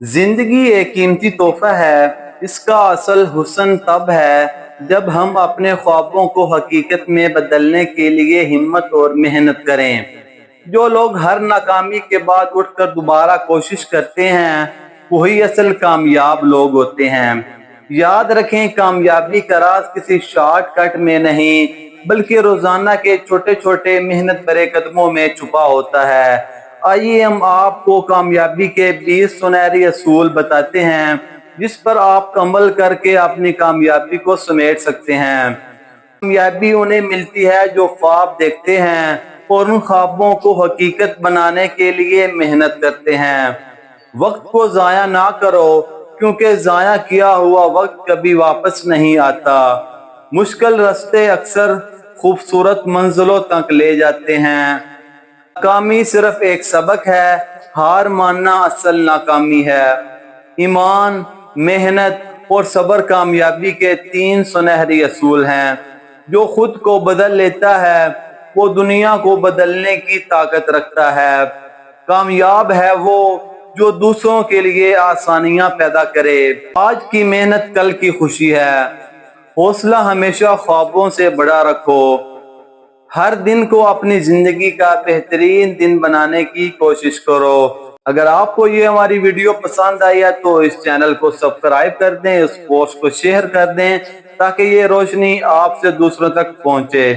जिंदगी एक कीमती तोहफा है। इसका असल हुस्न तब है जब हम अपने ख्वाबों को हकीकत में बदलने के लिए हिम्मत और मेहनत करें। जो लोग हर नाकामी के बाद उठकर दोबारा कोशिश करते हैं, वही असल कामयाब लोग होते हैं। याद रखें, कामयाबी का राज किसी शॉर्टकट में नहीं, बल्कि रोजाना के छोटे छोटे मेहनत भरे कदमों में छुपा होता है। आइए हम आपको कामयाबी के 20 सुनहरी असूल बताते हैं, जिस पर आप अमल करके अपनी कामयाबी को समेट सकते हैं। कामयाबी उन्हें मिलती है जो ख्वाब देखते हैं और उन ख्वाबों को हकीकत बनाने के लिए मेहनत करते हैं। वक्त को जाया ना करो, क्योंकि जाया किया हुआ वक्त कभी वापस नहीं आता। मुश्किल रास्ते अक्सर खूबसूरत मंजिलों तक ले जाते हैं। नाकामी सिर्फ एक सबक है, हार मानना असल नाकामी है। ईमान, मेहनत और सब्र कामयाबी के 3 सुनहरी असूल हैं। जो खुद को बदल लेता है, वो दुनिया को बदलने की ताकत रखता है। कामयाब है वो जो दूसरों के लिए आसानियां पैदा करे। आज की मेहनत कल की खुशी है। हौसला हमेशा ख्वाबों से बड़ा रखो। हर दिन को अपनी जिंदगी का बेहतरीन दिन बनाने की कोशिश करो। अगर आपको ये हमारी वीडियो पसंद आई है तो इस चैनल को सब्सक्राइब कर दें, इस पोस्ट को शेयर कर दें, ताकि ये रोशनी आपसे दूसरों तक पहुंचे।